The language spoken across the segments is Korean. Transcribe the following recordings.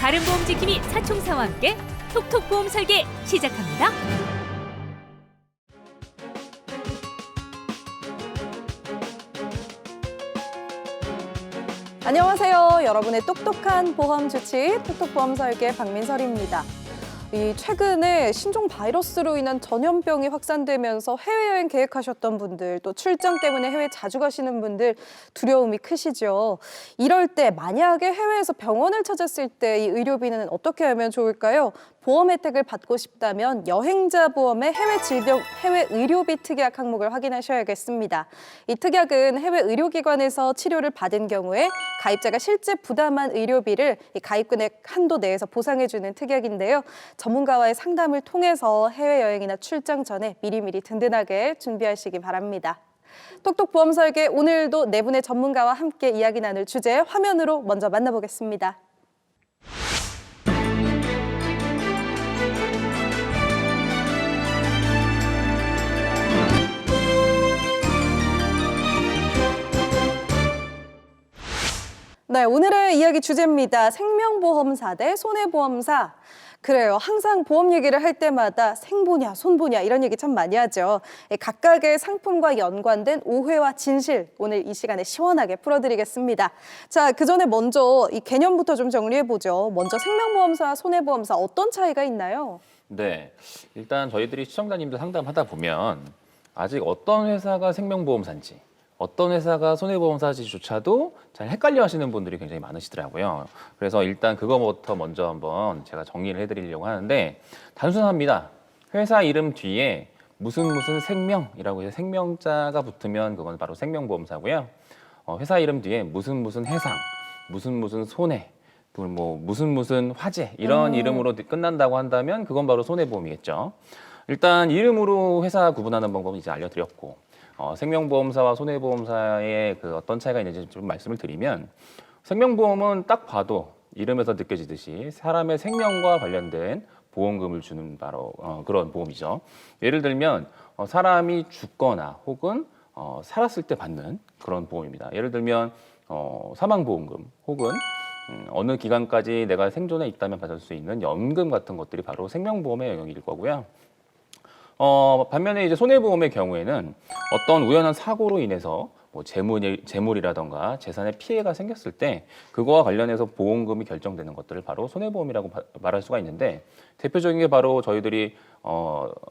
다른 보험 지킴이 사총사와 함께 톡톡 보험 설계 시작합니다. 안녕하세요. 여러분의 똑똑한 보험 주치 톡톡 보험 설계 박민설입니다. 최근에 신종 바이러스로 인한 전염병이 확산되면서 해외여행 계획하셨던 분들, 또 출장 때문에 해외 자주 가시는 분들 두려움이 크시죠. 이럴 때 만약에 해외에서 병원을 찾았을 때 이 의료비는 어떻게 하면 좋을까요? 보험 혜택을 받고 싶다면 여행자 보험의 해외 질병, 해외 의료비 특약 항목을 확인하셔야겠습니다. 이 특약은 해외 의료기관에서 치료를 받은 경우에 가입자가 실제 부담한 의료비를 이 가입금액 한도 내에서 보상해주는 특약인데요. 전문가와의 상담을 통해서 해외여행이나 출장 전에 미리미리 든든하게 준비하시기 바랍니다. 톡톡 보험 설계, 오늘도 네 분의 전문가와 함께 이야기 나눌 주제 화면으로 먼저 만나보겠습니다. 네, 오늘의 이야기 주제입니다. 생명보험사 대 손해보험사. 그래요. 항상 보험 얘기를 할 때마다 생보냐, 손보냐 이런 얘기 참 많이 하죠. 각각의 상품과 연관된 오해와 진실, 오늘 이 시간에 시원하게 풀어드리겠습니다. 자, 그 전에 먼저 이 개념부터 좀 정리해보죠. 먼저 생명보험사, 손해보험사 어떤 차이가 있나요? 네, 일단 저희들이 시청자님들 상담하다 보면 아직 어떤 회사가 생명보험사인지 어떤 회사가 손해보험사인지조차도 잘 헷갈려 하시는 분들이 굉장히 많으시더라고요. 그래서 일단 그거부터 먼저 한번 제가 정리를 해드리려고 하는데 단순합니다. 회사 이름 뒤에 무슨 생명이라고 해서 생명자가 붙으면 그건 바로 생명보험사고요. 회사 이름 뒤에 무슨 해상, 무슨 손해, 뭐 무슨 화재 이런 이름으로 끝난다고 한다면 그건 바로 손해보험이겠죠. 일단 이름으로 회사 구분하는 방법은 이제 알려드렸고 생명보험사와 손해보험사의 그 어떤 차이가 있는지 좀 말씀을 드리면 생명보험은 딱 봐도 이름에서 느껴지듯이 사람의 생명과 관련된 보험금을 주는 바로 그런 보험이죠. 예를 들면 사람이 죽거나 혹은 살았을 때 받는 그런 보험입니다. 예를 들면 사망보험금 혹은 어느 기간까지 내가 생존해 있다면 받을 수 있는 연금 같은 것들이 바로 생명보험의 영역일 거고요. 반면에 이제 손해보험의 경우에는 어떤 우연한 사고로 인해서 뭐 재물이라던가 재산에 피해가 생겼을 때 그거와 관련해서 보험금이 결정되는 것들을 바로 손해보험이라고 말할 수가 있는데 대표적인 게 바로 저희들이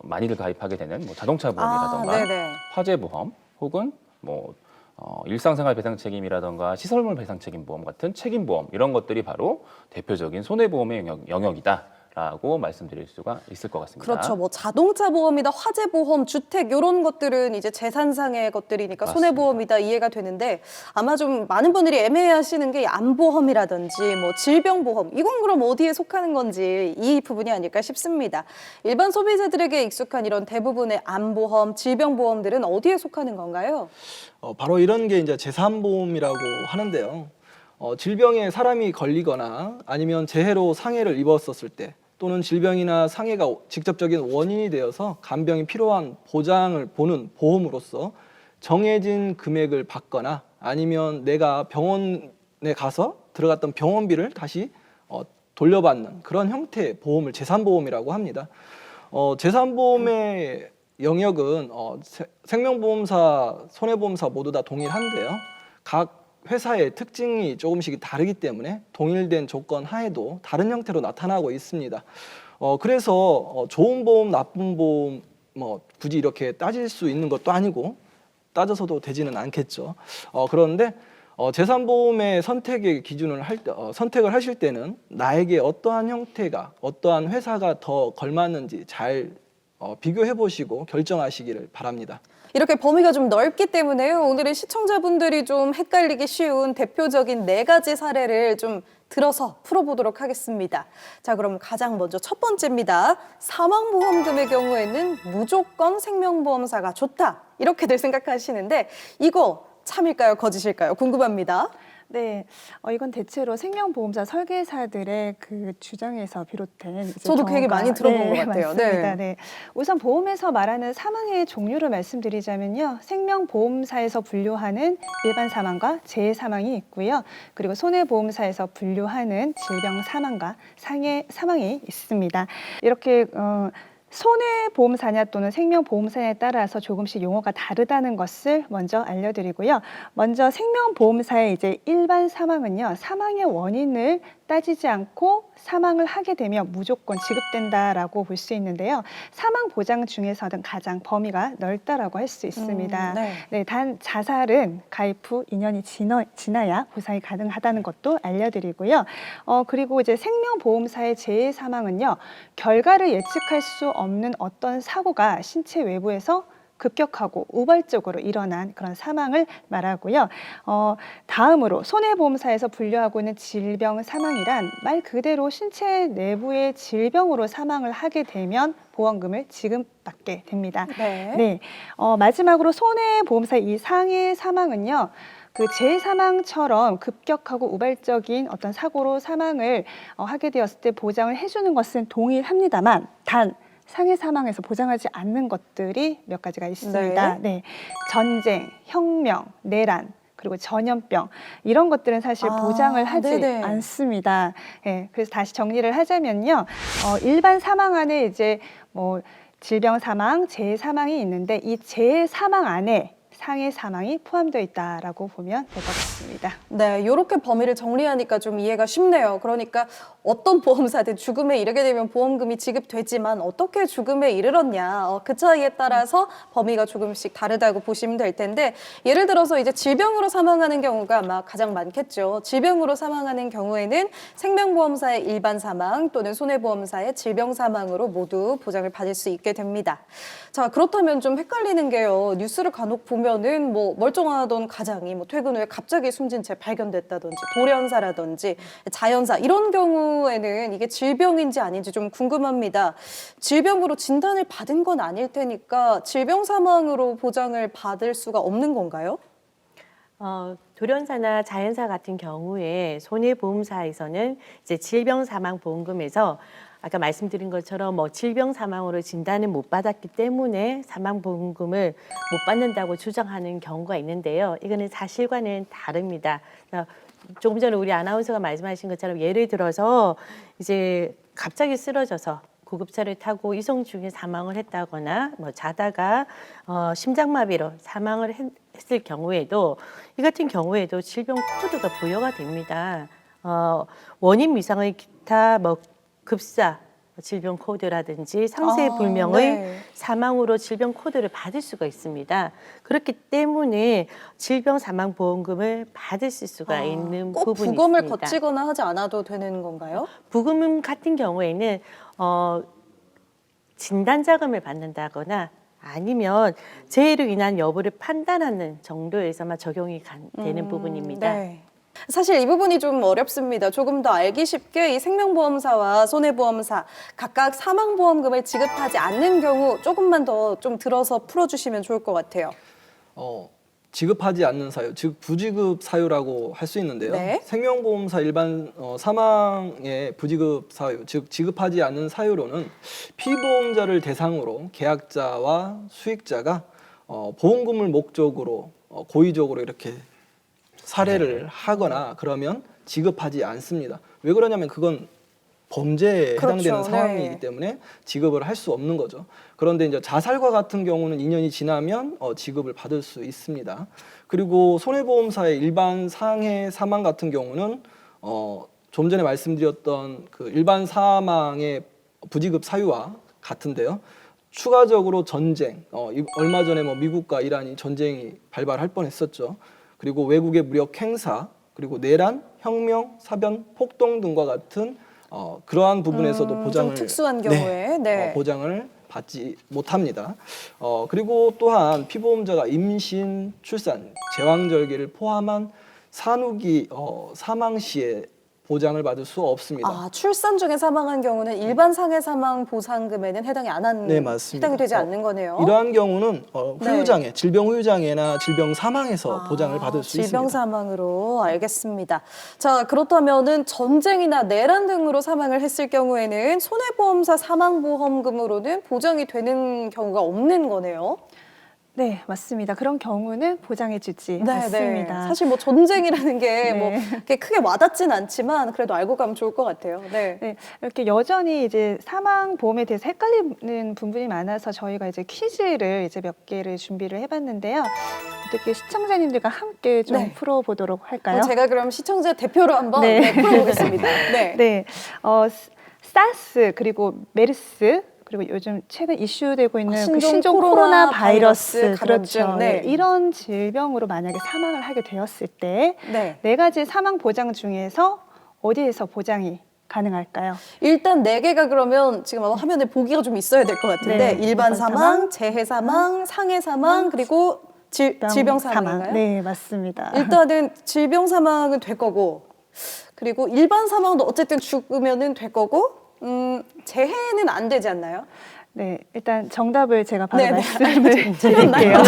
많이들 가입하게 되는 뭐 자동차 보험이라던가 화재보험 혹은 뭐 일상생활 배상 책임이라던가 시설물 배상 책임 보험 같은 책임보험 이런 것들이 바로 대표적인 손해보험의 영역이다. 라고 말씀드릴 수가 있을 것 같습니다. 그렇죠. 뭐 자동차 보험이다, 화재 보험, 주택 이런 것들은 이제 재산상의 것들이니까 맞습니다. 손해보험이다 이해가 되는데 아마 좀 많은 분들이 애매해하시는 게 암보험이라든지 뭐 질병보험 이건 그럼 어디에 속하는 건지 이 부분이 아닐까 싶습니다. 일반 소비자들에게 익숙한 이런 대부분의 암보험, 질병보험들은 어디에 속하는 건가요? 바로 이런 게 이제 재산보험이라고 하는데요. 질병에 사람이 걸리거나 아니면 재해로 상해를 입었었을 때 또는 질병이나 상해가 직접적인 원인이 되어서 간병이 필요한 보장을 보는 보험으로서 정해진 금액을 받거나 아니면 내가 병원에 가서 들어갔던 병원비를 다시 돌려받는 그런 형태의 보험을 재산보험이라고 합니다. 재산보험의 영역은 생명보험사, 손해보험사 모두 다 동일한데요. 각 회사의 특징이 조금씩 다르기 때문에 동일된 조건 하에도 다른 형태로 나타나고 있습니다. 그래서 좋은 보험, 나쁜 보험 뭐 굳이 이렇게 따질 수 있는 것도 아니고 따져서도 되지는 않겠죠. 그런데 재산보험의 선택의 기준을 선택을 하실 때는 나에게 어떠한 형태가, 어떠한 회사가 더 걸맞는지 잘 비교해 보시고 결정하시기를 바랍니다. 이렇게 범위가 좀 넓기 때문에요. 오늘은 시청자분들이 좀 헷갈리기 쉬운 대표적인 4가지 사례를 좀 들어서 풀어보도록 하겠습니다. 자, 그럼 가장 먼저 첫 번째입니다. 사망보험금의 경우에는 무조건 생명보험사가 좋다. 이렇게들 생각하시는데 이거 참일까요? 거짓일까요? 궁금합니다. 네, 이건 대체로 생명보험사 설계사들의 그 주장에서 비롯된 이제 저도 그 얘기 많이 들어본 것 같아요. 맞습니다. 네. 우선 보험에서 말하는 사망의 종류를 말씀드리자면요. 생명보험사에서 분류하는 일반 사망과 재해 사망이 있고요. 그리고 손해보험사에서 분류하는 질병 사망과 상해 사망이 있습니다. 이렇게 손해보험사냐 또는 생명보험사냐에 따라서 조금씩 용어가 다르다는 것을 먼저 알려드리고요. 먼저 생명보험사의 이제 일반 사망은요, 사망의 원인을 따지지 않고 사망을 하게 되면 무조건 지급된다라고 볼 수 있는데요. 사망 보장 중에서는 가장 범위가 넓다라고 할 수 있습니다. 네. 네, 단 자살은 가입 후 2년이 지나야 보상이 가능하다는 것도 알려드리고요. 그리고 이제 생명보험사의 재해 사망은요, 결과를 예측할 수 없는 어떤 사고가 신체 외부에서 급격하고 우발적으로 일어난 그런 사망을 말하고요. 다음으로 손해보험사에서 분류하고 있는 질병 사망이란 말 그대로 신체 내부의 질병으로 사망을 하게 되면 보험금을 지급받게 됩니다. 네. 네. 마지막으로 손해보험사의 이 상해 사망은요. 그 재해 사망처럼 급격하고 우발적인 어떤 사고로 사망을 하게 되었을 때 보장을 해주는 것은 동일합니다만 단 상해 사망에서 보장하지 않는 것들이 몇 가지가 있습니다. 네. 전쟁, 혁명, 내란, 그리고 전염병 이런 것들은 사실 보장을 하지 네네. 않습니다. 네. 그래서 다시 정리를 하자면요, 일반 사망 안에 이제 뭐 질병 사망, 재해 사망이 있는데 이 재해 사망 안에 상해 사망이 포함되어 있다라고 보면 될 것 같습니다. 네, 이렇게 범위를 정리하니까 좀 이해가 쉽네요. 그러니까 어떤 보험사든 죽음에 이르게 되면 보험금이 지급되지만 어떻게 죽음에 이르렀냐, 그 차이에 따라서 범위가 조금씩 다르다고 보시면 될 텐데, 예를 들어서 이제 질병으로 사망하는 경우가 아마 가장 많겠죠. 질병으로 사망하는 경우에는 생명보험사의 일반 사망 또는 손해보험사의 질병 사망으로 모두 보장을 받을 수 있게 됩니다. 자, 그렇다면 좀 헷갈리는 게요. 뉴스를 간혹 보면은 뭐 멀쩡하던 가장이 뭐 퇴근 후에 갑자기 숨진 채 발견됐다든지 돌연사라든지 자연사 이런 경우에는 이게 질병인지 아닌지 좀 궁금합니다. 질병으로 진단을 받은 건 아닐 테니까 질병 사망으로 보장을 받을 수가 없는 건가요? 돌연사나 자연사 같은 경우에 손해보험사에서는 이제 질병사망보험금에서 아까 말씀드린 것처럼 뭐 질병 사망으로 진단을 못 받았기 때문에 사망보험금을 못 받는다고 주장하는 경우가 있는데요. 이거는 사실과는 다릅니다. 조금 전에 우리 아나운서가 말씀하신 것처럼 예를 들어서 이제 갑자기 쓰러져서 구급차를 타고 이송 중에 사망을 했다거나 뭐 자다가 심장마비로 사망을 했을 경우에도 이 같은 경우에도 질병 코드가 부여가 됩니다. 원인 미상의 기타 뭐 급사 질병 코드라든지 상세 불명의 사망으로 질병 코드를 받을 수가 있습니다. 그렇기 때문에 질병 사망 보험금을 받을 수가 있는 꼭 부분이 부검을 있습니다. 거치거나 하지 않아도 되는 건가요? 부금 같은 경우에는 진단 자금을 받는다거나 아니면 재해로 인한 여부를 판단하는 정도에서만 적용이 되는 부분입니다. 네. 사실 이 부분이 좀 어렵습니다. 조금 더 알기 쉽게 이 생명보험사와 손해보험사 각각 사망보험금을 지급하지 않는 경우 조금만 더 좀 들어서 풀어주시면 좋을 것 같아요. 지급하지 않는 사유, 즉 부지급 사유라고 할 수 있는데요. 네. 생명보험사 일반 사망의 부지급 사유, 즉 지급하지 않는 사유로는 피보험자를 대상으로 계약자와 수익자가 보험금을 목적으로 고의적으로 이렇게 살해를 하거나 그러면 지급하지 않습니다. 왜 그러냐면 그건 범죄에 해당되는 그렇죠. 상황이기 네. 때문에 지급을 할 수 없는 거죠. 그런데 이제 자살과 같은 경우는 2년이 지나면 지급을 받을 수 있습니다. 그리고 손해보험사의 일반 상해 사망 같은 경우는 좀 전에 말씀드렸던 그 일반 사망의 부지급 사유와 같은데요. 추가적으로 전쟁, 얼마 전에 뭐 미국과 이란이 전쟁이 발발할 뻔했었죠. 그리고 외국의 무력 행사, 그리고 내란, 혁명, 사변, 폭동 등과 같은 그러한 부분에서도 보장을 좀 특수한 경우에 보장을 받지 못합니다. 그리고 또한 피보험자가 임신, 출산, 제왕절개를 포함한 산후기 사망 시에 보장을 받을 수 없습니다. 아, 출산 중에 사망한 경우는 일반 상해 사망 보상금에는 해당이 안 하는 네, 맞습니다. 해당이 되지 않는 거네요. 이러한 경우는 네. 후유장애, 질병 후유장애나 질병 사망에서 보장을 받을 수 질병 있습니다. 사망으로 알겠습니다. 자, 그렇다면은 전쟁이나 내란 등으로 사망을 했을 경우에는 손해보험사 사망보험금으로는 보장이 되는 경우가 없는 거네요. 네, 맞습니다. 그런 경우는 보장해주지 네, 않습니다. 네. 사실 뭐 전쟁이라는 게 뭐 네. 그렇게 크게 와닿진 않지만 그래도 알고 가면 좋을 것 같아요. 네. 네, 이렇게 여전히 이제 사망 보험에 대해서 헷갈리는 부분이 많아서 저희가 이제 퀴즈를 이제 몇 개를 준비를 해봤는데요. 어떻게 시청자님들과 함께 좀 네. 풀어보도록 할까요? 제가 그럼 시청자 대표로 한번 네. 네, 풀어보겠습니다. 네. 네, 사스 그리고 메르스 그리고 요즘 최근 이슈되고 있는 그 신종 신종 코로나 코로나 바이러스 바이러스 감염증. 그렇죠. 네. 이런 질병으로 만약에 사망을 하게 되었을 때 네. 네 가지 사망 보장 중에서 어디에서 보장이 가능할까요? 일단 네 개가 그러면 지금 아마 화면에 보기가 좀 있어야 될 것 같은데 네. 일반 일반 사망, 사망, 재해 사망, 상해 사망 그리고 질병 사망인가요? 네, 맞습니다. 일단은 질병 사망은 될 거고 그리고 일반 사망도 어쨌든 죽으면은 될 거고 재해는 안 되지 않나요? 네, 일단 정답을 제가 바로 네, 네. 말씀을 드릴게요. 틀렸나요?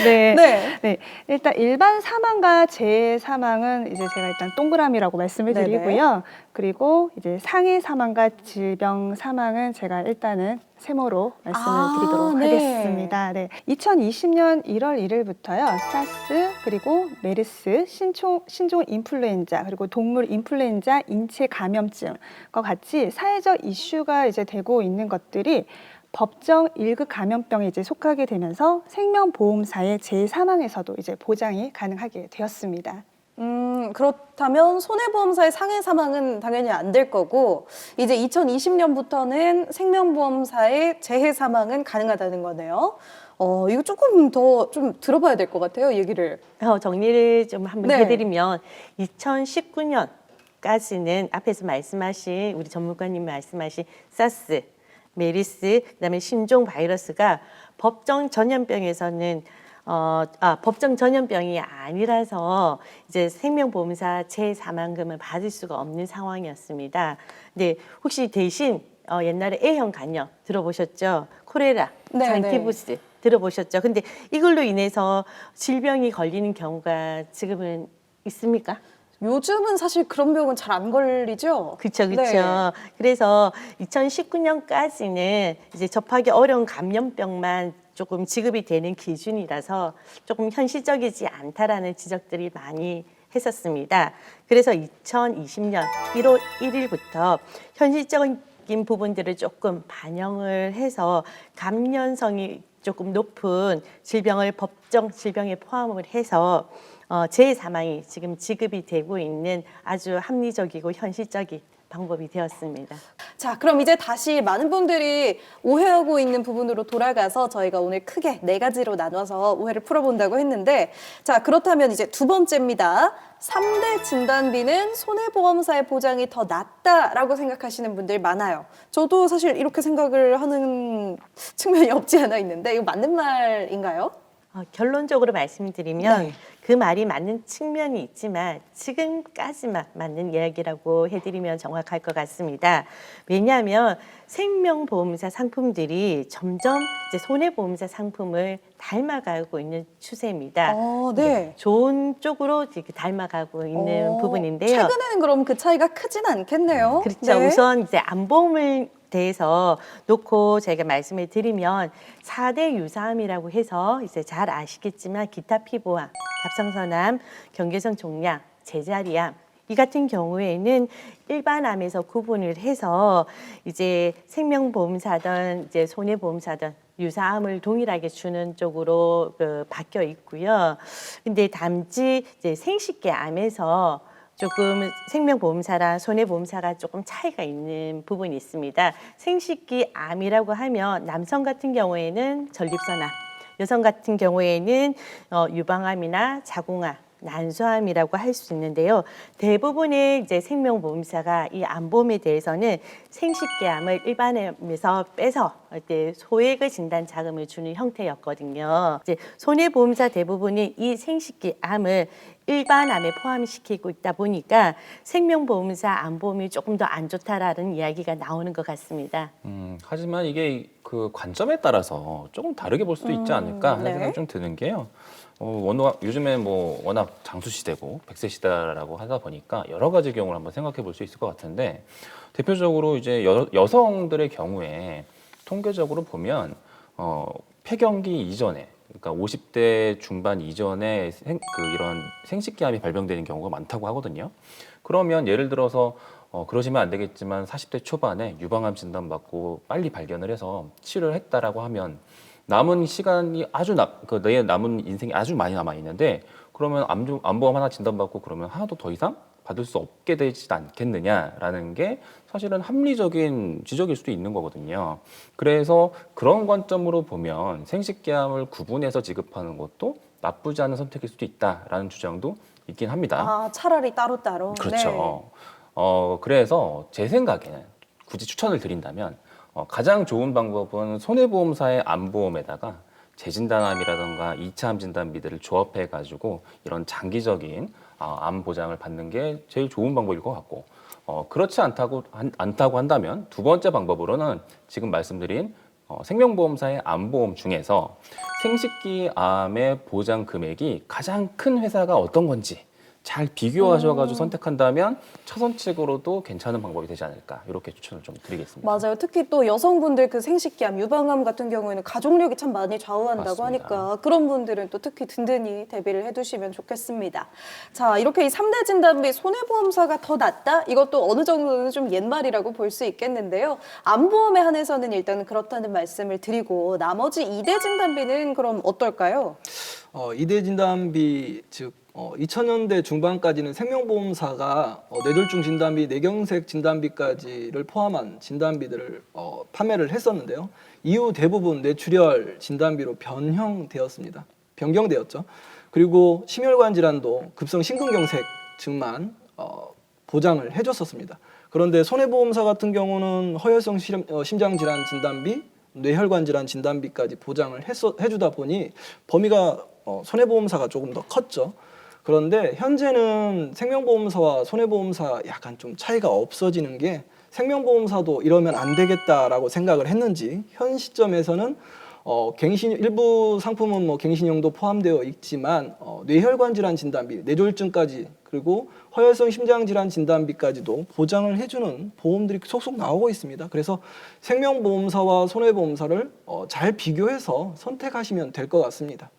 네. 네. 네, 일단 일반 사망과 재해 사망은 이제 제가 일단 동그라미라고 말씀을 네네. 드리고요. 그리고 이제 상해 사망과 질병 사망은 제가 일단은 세모로 말씀을 드리도록 네. 하겠습니다. 네, 2020년 1월 1일부터요. 사스 그리고 메르스, 신종 인플루엔자 그리고 동물 인플루엔자 인체 감염증과 같이 사회적 이슈가 이제 되고 있는 것들이 법정 1급 감염병에 이제 속하게 되면서 생명보험사의 재사망에서도 이제 보장이 가능하게 되었습니다. 그렇다면 손해보험사의 상해 사망은 당연히 안 될 거고 이제 2020년부터는 생명보험사의 재해 사망은 가능하다는 거네요. 이거 조금 더 좀 들어봐야 될 것 같아요, 얘기를. 정리를 좀 한번 네. 해드리면 2019년까지는 앞에서 말씀하신 우리 전문가님 말씀하신 사스, 메르스, 그다음에 신종 바이러스가 법정 전염병에서는 법정 전염병이 아니라서 이제 생명보험사 재사망금을 받을 수가 없는 상황이었습니다. 근데 혹시 대신 옛날에 A형 간염 들어보셨죠? 콜레라, 네, 잔티부스 들어보셨죠? 근데 이걸로 인해서 질병이 걸리는 경우가 지금은 있습니까? 요즘은 사실 그런 병은 잘 안 걸리죠? 그렇죠, 그렇죠. 네. 그래서 2019년까지는 이제 접하기 어려운 감염병만 조금 지급이 되는 기준이라서 조금 현실적이지 않다라는 지적들이 많이 했었습니다. 그래서 2020년 1월 1일부터 현실적인 부분들을 조금 반영을 해서 감염성이 조금 높은 질병을 법정 질병에 포함을 해서 재해 사망이 지금 지급이 되고 있는 아주 합리적이고 현실적인 방법이 되었습니다. 자, 그럼 이제 다시 많은 분들이 오해하고 있는 부분으로 돌아가서 저희가 오늘 크게 네 가지로 나눠서 오해를 풀어본다고 했는데 자, 그렇다면 이제 두 번째입니다. 3대 진단비는 손해보험사의 보장이 더 낫다라고 생각하시는 분들 많아요. 저도 사실 이렇게 생각을 하는 측면이 없지 않아 있는데 이거 맞는 말인가요? 결론적으로 말씀드리면 네. 그 말이 맞는 측면이 있지만 지금까지만 맞는 이야기라고 해드리면 정확할 것 같습니다. 왜냐하면 생명보험사 상품들이 점점 이제 손해보험사 상품을 닮아가고 있는 추세입니다. 네. 좋은 쪽으로 이렇게 닮아가고 있는 부분인데요. 최근에는 그럼 그 차이가 크진 않겠네요. 그렇죠. 네. 우선 이제 안보험을 대해서 놓고 제가 말씀을 드리면 4대 유사암이라고 해서 이제 잘 아시겠지만 기타 피부암, 갑상선암, 경계성 종양, 제자리암 이 같은 경우에는 일반암에서 구분을 해서 이제 생명보험사든 이제 손해보험사든 유사암을 동일하게 주는 쪽으로 바뀌어 있고요. 근데 단지 이제 생식계암에서 조금 생명보험사랑 손해보험사가 조금 차이가 있는 부분이 있습니다. 생식기 암이라고 하면 남성 같은 경우에는 전립선암, 여성 같은 경우에는 유방암이나 자궁암, 난소암이라고 할 수 있는데요. 대부분의 이제 생명보험사가 이 암보험에 대해서는 생식기암을 일반암에서 빼서 이제 소액의 진단 자금을 주는 형태였거든요. 이제 손해보험사 대부분이 이 생식기암을 일반암에 포함시키고 있다 보니까 생명보험사 암보험이 조금 더 안 좋다라는 이야기가 나오는 것 같습니다. 하지만 이게 그 관점에 따라서 조금 다르게 볼 수도 있지 않을까 하는 네. 생각이 좀 드는 게요. 요즘에 뭐 워낙 장수 시대고 100세 시대라고 하다 보니까 여러 가지 경우를 한번 생각해 볼 수 있을 것 같은데 대표적으로 이제 여성들의 경우에 통계적으로 보면 폐경기 이전에 그러니까 50대 중반 이전에 이런 생식기암이 발병되는 경우가 많다고 하거든요. 그러면 예를 들어서 그러시면 안 되겠지만 40대 초반에 유방암 진단받고 빨리 발견을 해서 치료를 했다라고 하면 남은 시간이 내 남은 인생이 아주 많이 남아 있는데 그러면 암보험 하나 진단받고 그러면 하나도 더 이상 받을 수 없게 되지 않겠느냐라는 게 사실은 합리적인 지적일 수도 있는 거거든요. 그래서 그런 관점으로 보면 생식기암을 구분해서 지급하는 것도 나쁘지 않은 선택일 수도 있다라는 주장도 있긴 합니다. 아, 차라리 따로따로. 그렇죠. 그래서 제 생각에는 굳이 추천을 드린다면 가장 좋은 방법은 손해보험사의 암보험에다가 재진단암이라든가 2차 암 진단비들을 조합해가지고 이런 장기적인 암 보장을 받는 게 제일 좋은 방법일 것 같고 그렇지 않다고 한다면 두 번째 방법으로는 지금 말씀드린 생명보험사의 암보험 중에서 생식기 암의 보장 금액이 가장 큰 회사가 어떤 건지 잘 비교하셔가지고 선택한다면 차선책으로도 괜찮은 방법이 되지 않을까 이렇게 추천을 좀 드리겠습니다. 맞아요. 특히 또 여성분들 그 생식기암, 유방암 같은 경우에는 가족력이 참 많이 좌우한다고 맞습니다. 하니까 그런 분들은 또 특히 든든히 대비를 해두시면 좋겠습니다. 자, 이렇게 이 3대 진단비 손해보험사가 더 낫다? 이것도 어느 정도는 좀 옛말이라고 볼 수 있겠는데요. 암보험에 한해서는 일단 그렇다는 말씀을 드리고 나머지 2대 진단비는 그럼 어떨까요? 2대 진단비 즉 2000년대 중반까지는 생명보험사가 뇌졸중 진단비, 뇌경색 진단비까지를 포함한 진단비들을 판매를 했었는데요. 이후 대부분 뇌출혈 진단비로 변경되었죠. 그리고 심혈관 질환도 급성 심근경색증만 보장을 해줬었습니다. 그런데 손해보험사 같은 경우는 허혈성 심장질환 진단비, 뇌혈관 질환 진단비까지 보장을 해주다 보니 범위가 손해보험사가 조금 더 컸죠. 그런데 현재는 생명보험사와 손해보험사 약간 좀 차이가 없어지는 게 생명보험사도 이러면 안 되겠다라고 생각을 했는지 현 시점에서는 일부 상품은 뭐 갱신형도 포함되어 있지만 뇌혈관 질환 진단비, 뇌졸중까지 그리고 허혈성 심장질환 진단비까지도 보장을 해주는 보험들이 속속 나오고 있습니다. 그래서 생명보험사와 손해보험사를 잘 비교해서 선택하시면 될 것 같습니다.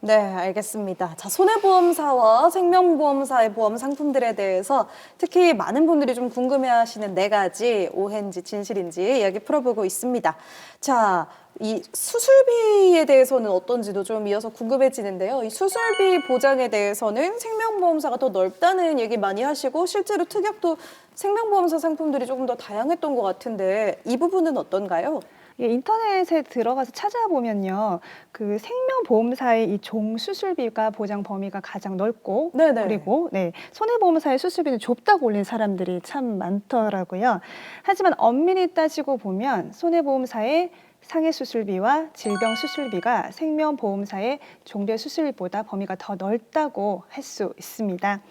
네, 알겠습니다. 자, 손해보험사와 생명보험사의 보험 상품들에 대해서 특히 많은 분들이 좀 궁금해하시는 4가지 오해인지 진실인지 이야기 풀어보고 있습니다. 자, 이 수술비에 대해서는 어떤지도 좀 이어서 궁금해지는데요. 이 수술비 보장에 대해서는 생명보험사가 더 넓다는 얘기 많이 하시고 실제로 특약도 생명보험사 상품들이 조금 더 다양했던 것 같은데 이 부분은 어떤가요? 인터넷에 들어가서 찾아보면요, 그 생명보험사의 이 종 수술비가 보장 범위가 가장 넓고, 네네. 그리고 손해보험사의 수술비는 좁다고 올린 사람들이 참 많더라고요. 하지만 엄밀히 따지고 보면 손해보험사의 상해 수술비와 질병 수술비가 생명보험사의 종대 수술비보다 범위가 더 넓다고 할 수 있습니다.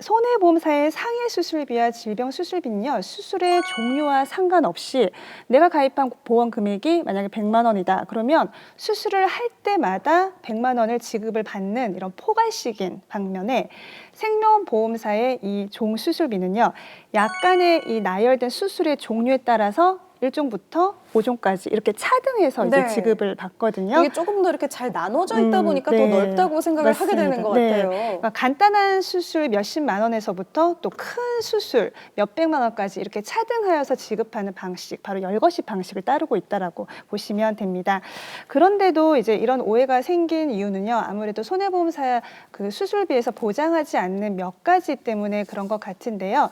손해보험사의 상해 수술비와 질병 수술비는요, 수술의 종류와 상관없이 내가 가입한 보험 금액이 만약에 100만 원이다. 그러면 수술을 할 때마다 100만 원을 지급을 받는 이런 포괄식인 반면에 생명보험사의 이 종 수술비는요, 약간의 이 나열된 수술의 종류에 따라서 1종부터 5종까지 이렇게 차등해서 이제 네. 지급을 받거든요. 이게 조금 더 이렇게 잘 나눠져 있다 보니까 더 네. 넓다고 생각을 맞습니다. 하게 되는 것 네. 같아요. 그러니까 간단한 수술 몇십만 원에서부터 또 큰 수술 몇백만 원까지 이렇게 차등하여서 지급하는 방식, 바로 열거식 방식을 따르고 있다라고 보시면 됩니다. 그런데도 이제 이런 오해가 생긴 이유는요, 아무래도 손해보험사 그 수술비에서 보장하지 않는 몇 가지 때문에 그런 것 같은데요.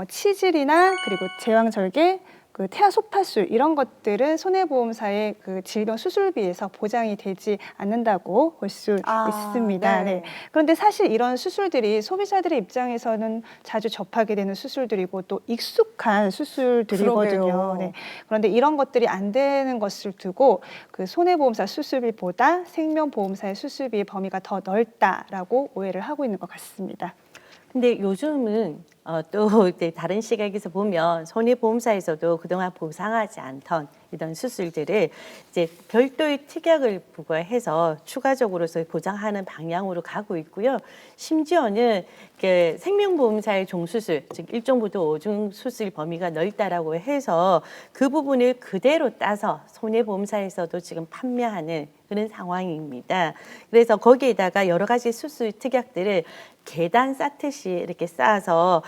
치질이나 그리고 제왕절개, 그 태아 소파술 이런 것들은 손해보험사의 그 질병 수술비에서 보장이 되지 않는다고 볼 수 있습니다. 네. 네. 그런데 사실 이런 수술들이 소비자들의 입장에서는 자주 접하게 되는 수술들이고 또 익숙한 수술들이거든요. 그러게요. 네. 그런데 이런 것들이 안 되는 것을 두고 그 손해보험사 수술비보다 생명보험사의 수술비의 범위가 더 넓다라고 오해를 하고 있는 것 같습니다. 근데 요즘은 또 이제 다른 시각에서 보면 손해보험사에서도 그동안 보상하지 않던 이런 수술들을 이제 별도의 특약을 부과해서 추가적으로서 보장하는 방향으로 가고 있고요. 심지어는 그 생명보험사의 종수술, 즉 1종부터 5종 수술 범위가 넓다라고 해서 그 부분을 그대로 따서 손해보험사에서도 지금 판매하는 그런 상황입니다. 그래서 거기에다가 여러 가지 수술 특약들을 계단 쌓듯이 이렇게 쌓아서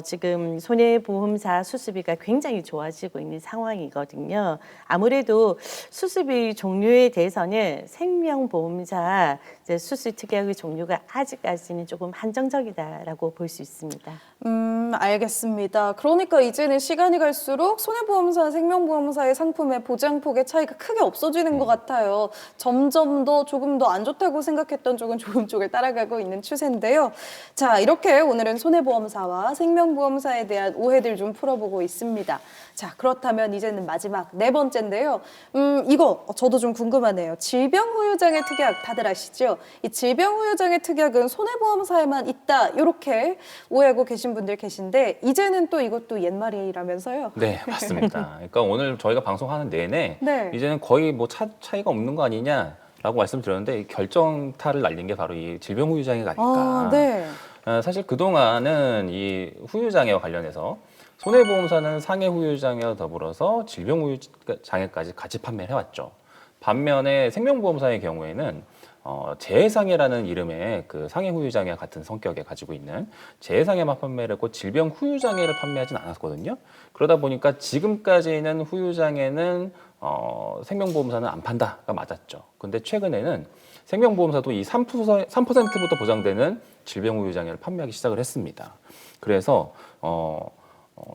지금 손해보험사 수술비가 굉장히 좋아지고 있는 상황이거든요. 아무래도 수술비 종류에 대해서는 생명보험사 수술 특약의 종류가 아직까지는 조금 한정적이다라고 볼 수 있습니다. 알겠습니다. 그러니까 이제는 시간이 갈수록 손해보험사, 생명보험사의 상품의 보장폭의 차이가 크게 없어지는 것 같아요. 점점 더 조금 더 안 좋다고 생각했던 쪽은 좋은 쪽을 따라가고 있는 추세인데요. 자, 이렇게 오늘은 손해보험사와 생명보험사에 대한 오해들 좀 풀어보고 있습니다. 자, 그렇다면 이제는 마지막 네 번째인데요. 이거 저도 좀 궁금하네요. 질병후유장애 특약 다들 아시죠? 이 질병후유장애 특약은 손해보험사에만 있다 이렇게 오해하고 계신 분들 계신데 이제는 또 이것도 옛말이라면서요? 네, 맞습니다. 그러니까 오늘 저희가 방송하는 내내 네. 이제는 거의 뭐 차이가 없는 거 아니냐라고 말씀드렸는데 이 결정타를 날린 게 바로 이 질병후유장애가 아닐까. 네. 사실 그동안은 이 후유장애와 관련해서 손해보험사는 상해후유장애와 더불어서 질병후유장애까지 같이 판매를 해왔죠. 반면에 생명보험사의 경우에는 재해상해라는 이름의 그 상해후유장애와 같은 성격에 가지고 있는 재해상해만 판매를 했고 질병후유장애를 판매하진 않았거든요. 그러다 보니까 지금까지는 후유장애는 생명보험사는 안 판다가 맞았죠. 근데 최근에는 생명보험사도 이 3%부터 보장되는 질병후유장애를 판매하기 시작을 했습니다. 그래서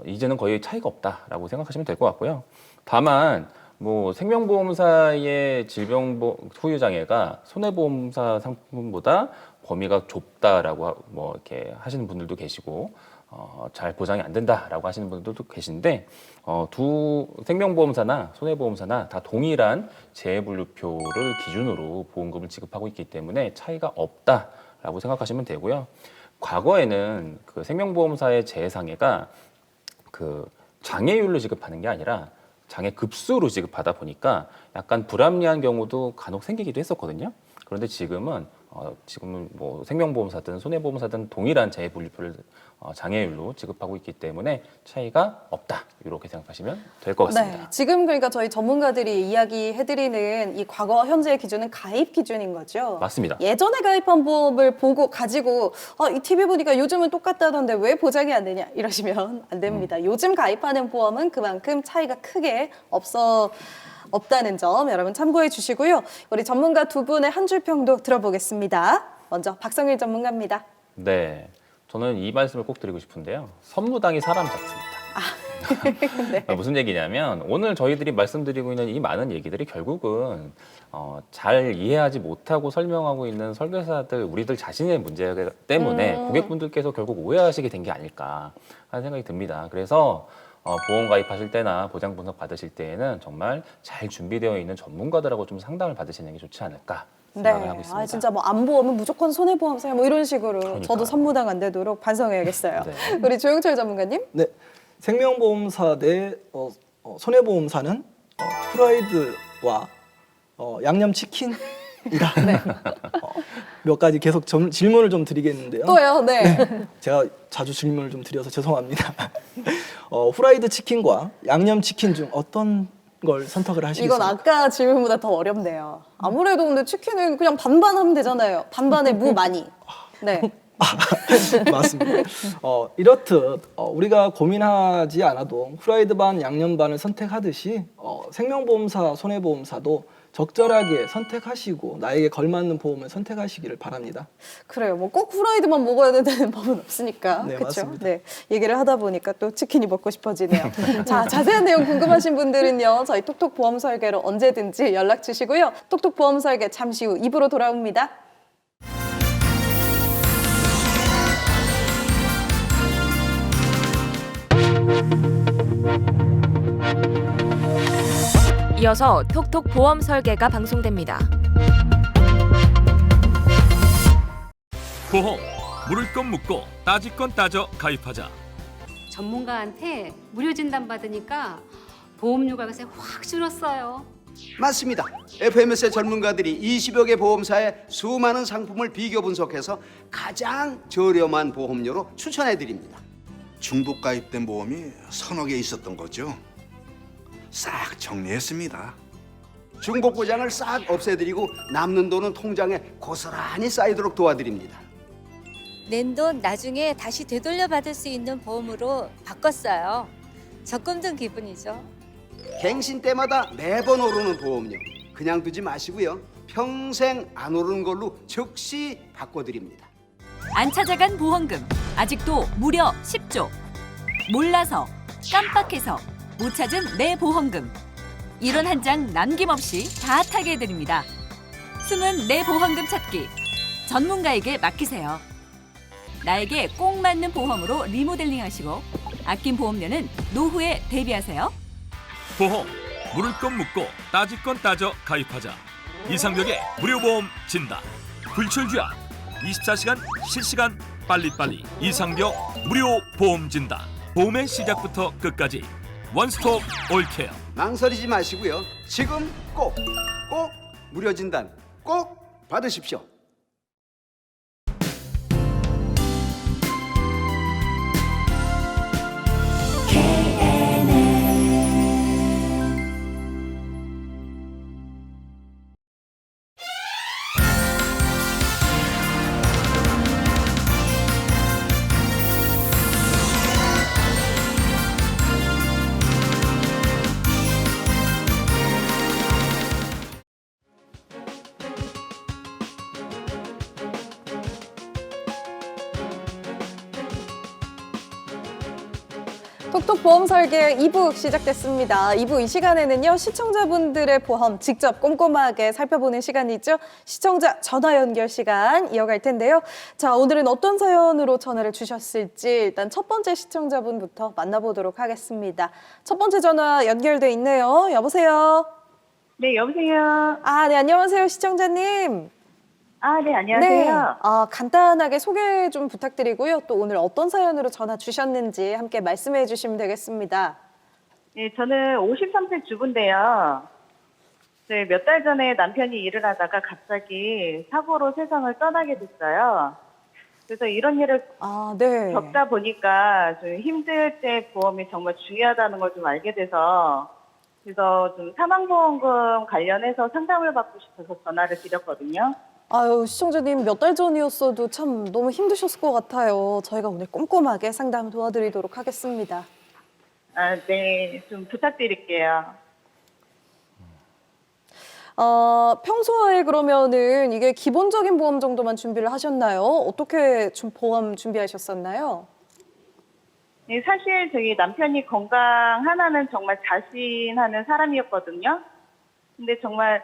이제는 거의 차이가 없다라고 생각하시면 될 것 같고요. 다만 뭐 생명보험사의 질병후유장애가 손해보험사 상품보다 범위가 좁다라고 뭐 이렇게 하시는 분들도 계시고 잘 보장이 안 된다라고 하시는 분들도 계신데 두 생명보험사나 손해보험사나 다 동일한 재해분류표를 기준으로 보험금을 지급하고 있기 때문에 차이가 없다라고 생각하시면 되고요. 과거에는 그 생명보험사의 재해상해가 그 장애율로 지급하는 게 아니라 장애 급수로 지급하다 보니까 약간 불합리한 경우도 간혹 생기기도 했었거든요. 그런데 지금은 뭐 생명보험사든 손해보험사든 동일한 재해분류표를 장애율로 지급하고 있기 때문에 차이가 없다 이렇게 생각하시면 될 것 같습니다. 네, 지금 그러니까 저희 전문가들이 이야기해드리는 이 과거 현재의 기준은 가입 기준인 거죠. 맞습니다. 예전에 가입한 보험을 가지고 이 TV 보니까 요즘은 똑같다던데 왜 보장이 안 되냐 이러시면 안 됩니다. 요즘 가입하는 보험은 그만큼 차이가 크게 없다는 점 여러분 참고해 주시고요. 우리 전문가 두 분의 한 줄 평도 들어보겠습니다. 먼저 박성일 전문가입니다. 네, 저는 이 말씀을 꼭 드리고 싶은데요. 선무당이 사람 잡습니다. 네. 무슨 얘기냐면 오늘 저희들이 말씀드리고 있는 이 많은 얘기들이 결국은 잘 이해하지 못하고 설명하고 있는 설계사들 우리들 자신의 문제 때문에 고객분들께서 결국 오해하시게 된 게 아닐까 하는 생각이 듭니다. 그래서 보험 가입하실 때나 보장 분석 받으실 때에는 정말 잘 준비되어 있는 전문가들하고 좀 상담을 받으시는 게 좋지 않을까 생각을 하고 있습니다. 진짜 뭐 안 보험은 무조건 손해보험사야 뭐 이런 식으로 그러니까요. 저도 선무당 안 되도록 반성해야겠어요. 네. 우리 조영철 전문가님. 네, 생명보험사 대 손해보험사는 프라이드와 양념치킨이라 몇 가지 계속 질문을 좀 드리겠는데요. 또요, 네. 제가 자주 질문을 좀 드려서 죄송합니다. 후라이드 치킨과 양념 치킨 중 어떤 걸 선택을 하시겠습니까? 이건 아까 질문보다 더 어렵네요. 아무래도 근데 치킨은 그냥 반반 하면 되잖아요. 반반에 무 많이. 네. 맞습니다. 이렇듯 우리가 고민하지 않아도 후라이드 반, 양념 반을 선택하듯이 생명보험사, 손해보험사도 적절하게 선택하시고 나에게 걸맞는 보험을 선택하시기를 바랍니다. 그래요. 뭐 꼭 후라이드만 먹어야 된다는 법은 없으니까. 네, 그렇죠? 맞습니다. 네. 얘기를 하다 보니까 또 치킨이 먹고 싶어지네요. 자, 자세한 내용 궁금하신 분들은요. 저희 톡톡 보험 설계로 언제든지 연락 주시고요. 톡톡 보험 설계 잠시 후 2부로 돌아옵니다. 이어서 톡톡 보험 설계가 방송됩니다. 보험 물을 건 묻고 따질 건 따져 가입하자. 전문가한테 무료 진단 받으니까 보험료가 요새 확 줄었어요. 맞습니다. FMS의 전문가들이 20여 개 보험사의 수많은 상품을 비교 분석해서 가장 저렴한 보험료로 추천해 드립니다. 중복 가입된 보험이 서너 개 있었던 거죠. 싹 정리했습니다. 중복 보장을 싹 없애드리고 남는 돈은 통장에 고스란히 쌓이도록 도와드립니다. 낸 돈 나중에 다시 되돌려 받을 수 있는 보험으로 바꿨어요. 적금 든 기분이죠. 갱신 때마다 매번 오르는 보험료 그냥 두지 마시고요. 평생 안 오르는 걸로 즉시 바꿔드립니다. 안 찾아간 보험금 아직도 무려 10조. 몰라서 깜빡해서 못 찾은 내 보험금. 이론 한 장 남김없이 다 타게 해드립니다. 숨은 내 보험금 찾기. 전문가에게 맡기세요. 나에게 꼭 맞는 보험으로 리모델링 하시고 아낀 보험료는 노후에 대비하세요. 보험 물을 건 묻고 따질 건 따져 가입하자. 이상벽의 무료보험 진단. 불철주야 24시간 실시간 빨리빨리 이상벽 무료 보험 진단. 보험의 시작부터 끝까지 원스톱 올케어. 망설이지 마시고요. 지금 꼭 무료 진단 꼭 받으십시오. 톡톡 보험 설계 2부 시작됐습니다. 2부 이 시간에는요, 시청자분들의 보험 직접 꼼꼼하게 살펴보는 시간이죠. 시청자 전화 연결 시간 이어갈 텐데요. 자, 오늘은 어떤 사연으로 전화를 주셨을지 일단 첫 번째 시청자분부터 만나보도록 하겠습니다. 첫 번째 전화 연결돼 있네요. 여보세요? 네, 여보세요. 아, 네, 안녕하세요, 시청자님. 아, 네, 안녕하세요. 간단하게 소개 좀 부탁드리고요. 또 오늘 어떤 사연으로 전화 주셨는지 함께 말씀해 주시면 되겠습니다. 네, 저는 53세 주부인데요. 네, 몇 달 전에 남편이 일을 하다가 갑자기 사고로 세상을 떠나게 됐어요. 그래서 이런 일을 네. 겪다 보니까 좀 힘들 때 보험이 정말 중요하다는 걸 좀 알게 돼서 그래서 좀 사망보험금 관련해서 상담을 받고 싶어서 전화를 드렸거든요. 아유, 시청자님 몇 달 전이었어도 참 너무 힘드셨을 것 같아요. 저희가 오늘 꼼꼼하게 상담 도와드리도록 하겠습니다. 아, 네, 좀 부탁드릴게요. 평소에 그러면은 이게 기본적인 보험 정도만 준비를 하셨나요? 어떻게 보험 준비하셨었나요? 네, 사실 저희 남편이 건강 하나는 정말 자신하는 사람이었거든요. 근데 정말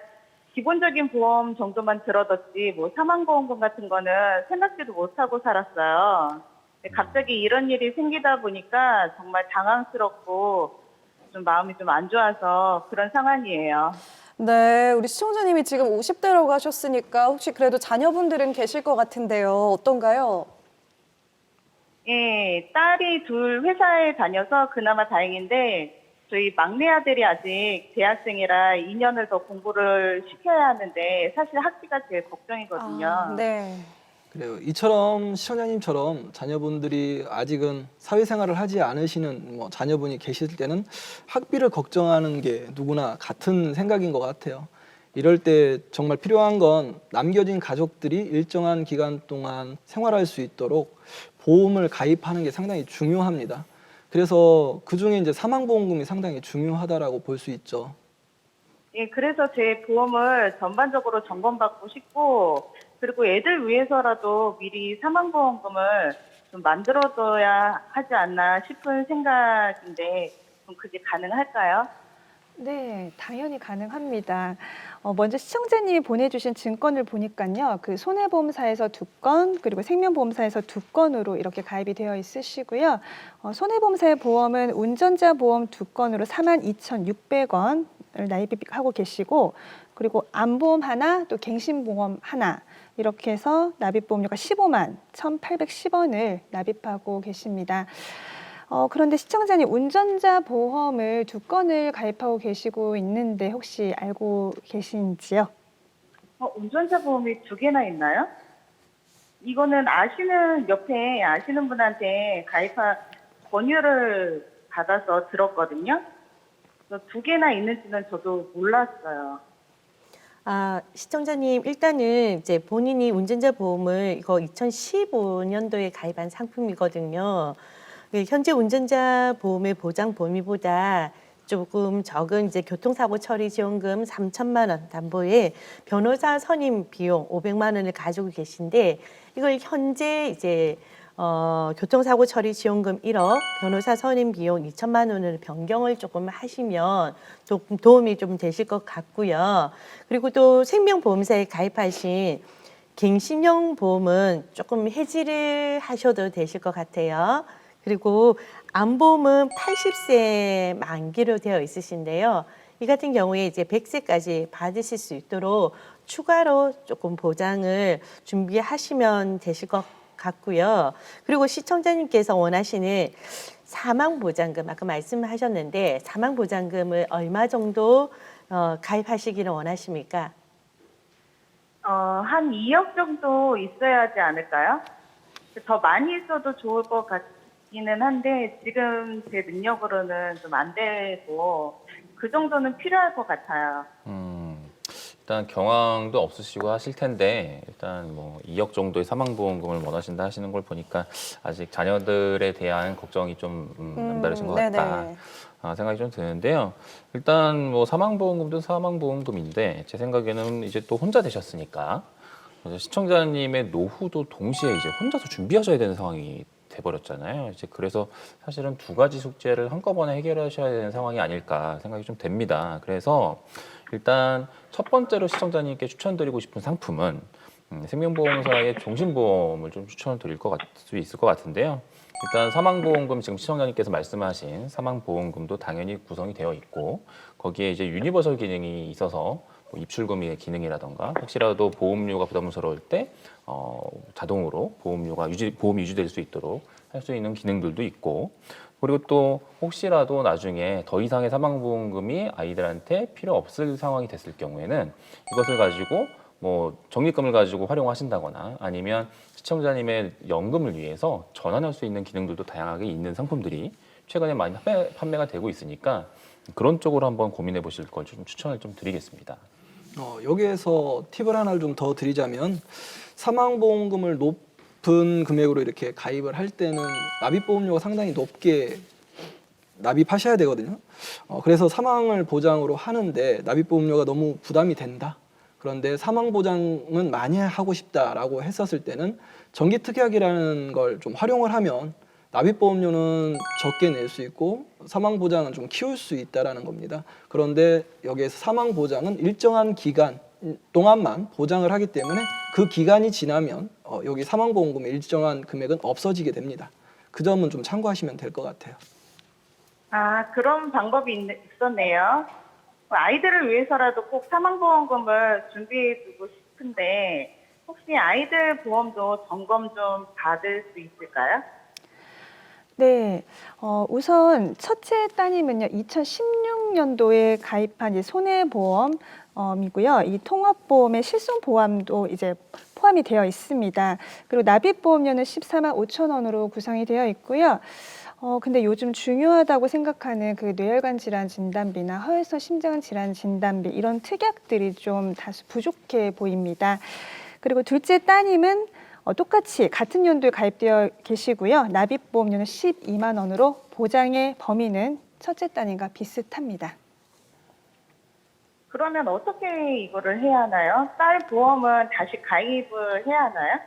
기본적인 보험 정도만 들어뒀지 뭐 사망보험금 같은 거는 생각지도 못하고 살았어요. 근데 갑자기 이런 일이 생기다 보니까 정말 당황스럽고 좀 마음이 좀 안 좋아서 그런 상황이에요. 네, 우리 시청자님이 지금 50대라고 하셨으니까 혹시 그래도 자녀분들은 계실 것 같은데요. 어떤가요? 예, 딸이 둘 회사에 다녀서 그나마 다행인데 저희 막내 아들이 아직 대학생이라 2년을 더 공부를 시켜야 하는데 사실 학비가 제일 걱정이거든요. 네. 그래요. 이처럼 시청자님처럼 자녀분들이 아직은 사회생활을 하지 않으시는 자녀분이 계실 때는 학비를 걱정하는 게 누구나 같은 생각인 것 같아요. 이럴 때 정말 필요한 건 남겨진 가족들이 일정한 기간 동안 생활할 수 있도록 보험을 가입하는 게 상당히 중요합니다. 그래서 그중에 이제 사망보험금이 상당히 중요하다라고 볼 수 있죠. 예, 그래서 제 보험을 전반적으로 점검받고 싶고, 그리고 애들 위해서라도 미리 사망보험금을 좀 만들어둬야 하지 않나 싶은 생각인데, 좀 그게 가능할까요? 네, 당연히 가능합니다. 먼저 시청자님이 보내주신 증권을 보니까요, 그 손해보험사에서 2건, 그리고 생명보험사에서 2건으로 이렇게 가입이 되어 있으시고요. 손해보험사의 보험은 운전자 보험 2건으로 42,600원을 납입하고 계시고, 그리고 암보험 하나, 또 갱신보험 하나, 이렇게 해서 납입보험료가 15만 1,810원을 납입하고 계십니다. 그런데 시청자님 운전자 보험을 2건을 가입하고 계시고 있는데 혹시 알고 계신지요? 운전자 보험이 2개나 있나요? 이거는 옆에 아시는 분한테 가입한 권유를 받아서 들었거든요. 2개나 있는지는 저도 몰랐어요. 시청자님 일단은 이제 본인이 운전자 보험을 이거 2015년도에 가입한 상품이거든요. 현재 운전자 보험의 보장 범위보다 조금 적은 이제 교통사고 처리 지원금 3천만 원 담보에 변호사 선임 비용 500만 원을 가지고 계신데 이걸 현재 이제 교통사고 처리 지원금 1억, 변호사 선임 비용 2천만 원을 변경을 조금 하시면 도움이 좀 되실 것 같고요. 그리고 또 생명보험사에 가입하신 갱신형 보험은 조금 해지를 하셔도 되실 것 같아요. 그리고 암보험은 80세 만기로 되어 있으신데요. 이 같은 경우에 이제 100세까지 받으실 수 있도록 추가로 조금 보장을 준비하시면 되실 것 같고요. 그리고 시청자님께서 원하시는 사망보장금, 아까 말씀하셨는데 사망보장금을 얼마 정도 가입하시기를 원하십니까? 한 2억 정도 있어야 하지 않을까요? 더 많이 있어도 좋을 것 같기는 한데 지금 제 능력으로는 좀 안 되고 그 정도는 필요할 것 같아요. 일단 경황도 없으시고 하실 텐데 일단 뭐 2억 정도의 사망보험금을 원하신다 하시는 걸 보니까 아직 자녀들에 대한 걱정이 좀 남다르신 것 같다. 생각이 좀 드는데요. 일단 뭐 사망보험금도 사망보험금인데 제 생각에는 이제 또 혼자 되셨으니까 그래서 시청자님의 노후도 동시에 이제 혼자서 준비하셔야 되는 상황이 돼버렸잖아요. 이제 그래서 사실은 2가지 숙제를 한꺼번에 해결하셔야 되는 상황이 아닐까 생각이 좀 됩니다. 그래서 일단 첫 번째로 시청자님께 추천드리고 싶은 상품은 생명보험사의 종신보험을 좀 추천을 드릴 수 있을 것 같은데요. 일단 사망보험금 지금 시청자님께서 말씀하신 사망보험금도 당연히 구성이 되어 있고 거기에 이제 유니버설 기능이 있어서 뭐 입출금의 기능이라던가 혹시라도 보험료가 부담스러울 때 자동으로 보험이 유지될 수 있도록 할 수 있는 기능들도 있고 그리고 또 혹시라도 나중에 더 이상의 사망보험금이 아이들한테 필요 없을 상황이 됐을 경우에는 이것을 가지고 뭐 적립금을 가지고 활용하신다거나 아니면 시청자님의 연금을 위해서 전환할 수 있는 기능들도 다양하게 있는 상품들이 최근에 많이 판매가 되고 있으니까 그런 쪽으로 한번 고민해 보실 걸 좀 추천을 좀 드리겠습니다. 여기에서 팁을 하나를 좀 더 드리자면 사망보험금을 높은 금액으로 이렇게 가입을 할 때는 납입보험료가 상당히 높게 납입하셔야 되거든요. 그래서 사망을 보장으로 하는데 납입보험료가 너무 부담이 된다. 그런데 사망보장은 많이 하고 싶다라고 했었을 때는 정기특약이라는 걸 좀 활용을 하면 납입보험료는 적게 낼 수 있고 사망보장은 좀 키울 수 있다라는 겁니다. 그런데 여기에서 사망보장은 일정한 기간 동안만 보장을 하기 때문에 그 기간이 지나면 여기 사망보험금의 일정한 금액은 없어지게 됩니다. 그 점은 좀 참고하시면 될 것 같아요. 그런 방법이 있었네요. 아이들을 위해서라도 꼭 사망보험금을 준비해두고 싶은데 혹시 아이들 보험도 점검 좀 받을 수 있을까요? 네, 우선 첫째 따님은요, 2016년도에 가입한 이 손해보험이고요. 이 통합보험의 실손보험도 이제 포함이 되어 있습니다. 그리고 납입보험료는 14만 5천 원으로 구성이 되어 있고요. 근데 요즘 중요하다고 생각하는 그 뇌혈관 질환 진단비나 허혈성 심장 질환 진단비 이런 특약들이 좀 다소 부족해 보입니다. 그리고 둘째 따님은 똑같이 같은 연도에 가입되어 계시고요. 납입보험료는 12만 원으로 보장의 범위는 첫째 따님과 비슷합니다. 그러면 어떻게 이거를 해야 하나요? 딸 보험은 다시 가입을 해야 하나요?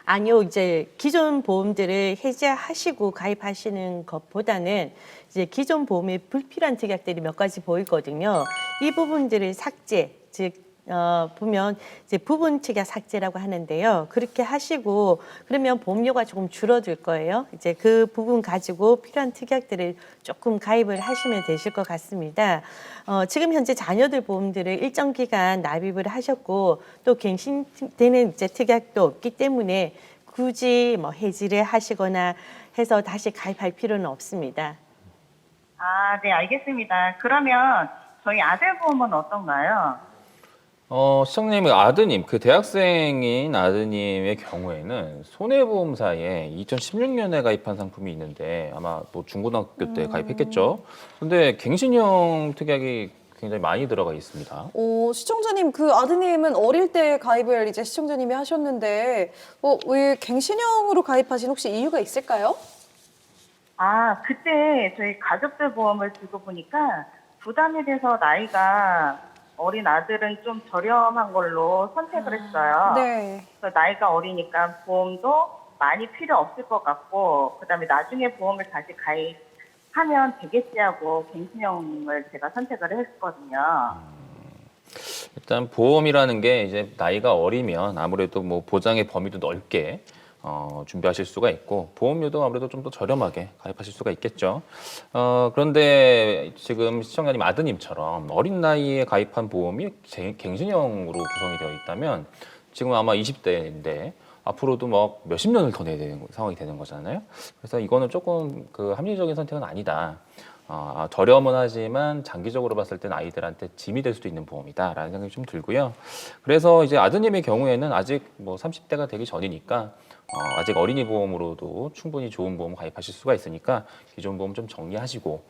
아니요, 이제 기존 보험들을 해지하시고 가입하시는 것보다는 이제 기존 보험에 불필요한 특약들이 몇 가지 보이거든요. 이 부분들을 삭제, 즉 보면 이제 부분 특약 삭제라고 하는데요. 그렇게 하시고 그러면 보험료가 조금 줄어들 거예요. 이제 그 부분 가지고 필요한 특약들을 조금 가입을 하시면 되실 것 같습니다. 지금 현재 자녀들 보험들을 일정 기간 납입을 하셨고 또 갱신되는 이제 특약도 없기 때문에 굳이 뭐 해지를 하시거나 해서 다시 가입할 필요는 없습니다. 아, 네, 알겠습니다. 그러면 저희 아들 보험은 어떤가요? 시청자님의 아드님, 그 대학생인 아드님의 경우에는 손해보험사에 2016년에 가입한 상품이 있는데 아마 뭐 중고등학교 때 가입했겠죠. 근데 갱신형 특약이 굉장히 많이 들어가 있습니다. 시청자님, 그 아드님은 어릴 때 가입을 이제 시청자님이 하셨는데, 왜 갱신형으로 가입하신 혹시 이유가 있을까요? 아, 그때 저희 가족들 보험을 들고 보니까 부담이 돼서 나이가 어린 아들은 좀 저렴한 걸로 선택을 했어요. 네. 그래서 나이가 어리니까 보험도 많이 필요 없을 것 같고, 그다음에 나중에 보험을 다시 가입하면 되겠지 하고 갱신형을 제가 선택을 했거든요. 일단 보험이라는 게 이제 나이가 어리면 아무래도 뭐 보장의 범위도 넓게 준비하실 수가 있고 보험료도 아무래도 좀 더 저렴하게 가입하실 수가 있겠죠. 그런데 지금 시청자님 아드님처럼 어린 나이에 가입한 보험이 갱신형으로 구성이 되어 있다면 지금 아마 20대인데 앞으로도 막 몇십 년을 더 내야 되는 상황이 되는 거잖아요. 그래서 이거는 조금 그 합리적인 선택은 아니다. 저렴은 하지만 장기적으로 봤을 때는 아이들한테 짐이 될 수도 있는 보험이다라는 생각이 좀 들고요. 그래서 이제 아드님의 경우에는 아직 뭐 30대가 되기 전이니까 아직 어린이 보험으로도 충분히 좋은 보험 가입하실 수가 있으니까 기존 보험 좀 정리하시고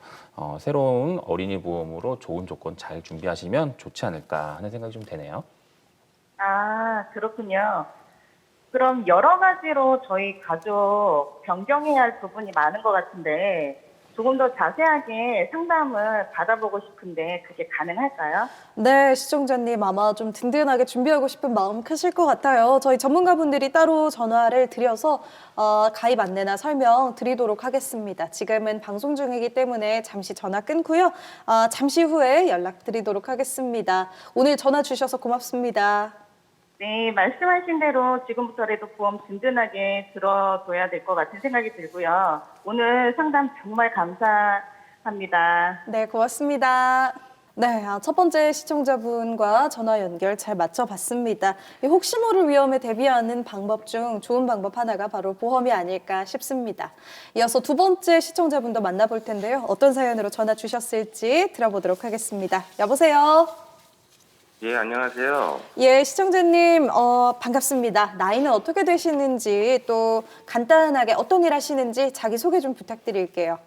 새로운 어린이 보험으로 좋은 조건 잘 준비하시면 좋지 않을까 하는 생각이 좀 되네요. 아, 그렇군요. 그럼 여러 가지로 저희 가족 변경해야 할 부분이 많은 것 같은데 조금 더 자세하게 상담을 받아보고 싶은데 그게 가능할까요? 네, 시청자님 아마 좀 든든하게 준비하고 싶은 마음 크실 것 같아요. 저희 전문가분들이 따로 전화를 드려서 가입 안내나 설명 드리도록 하겠습니다. 지금은 방송 중이기 때문에 잠시 전화 끊고요. 잠시 후에 연락드리도록 하겠습니다. 오늘 전화 주셔서 고맙습니다. 네, 말씀하신 대로 지금부터라도 보험 든든하게 들어둬야 될 것 같은 생각이 들고요. 오늘 상담 정말 감사합니다. 네, 고맙습니다. 네, 첫 번째 시청자분과 전화 연결 잘 맞춰봤습니다. 혹시 모를 위험에 대비하는 방법 중 좋은 방법 하나가 바로 보험이 아닐까 싶습니다. 이어서 두 번째 시청자분도 만나볼 텐데요. 어떤 사연으로 전화 주셨을지 들어보도록 하겠습니다. 여보세요? 예, 안녕하세요. 예, 시청자님 반갑습니다. 나이는 어떻게 되시는지 또 간단하게 어떤 일 하시는지 자기소개 좀 부탁드릴게요.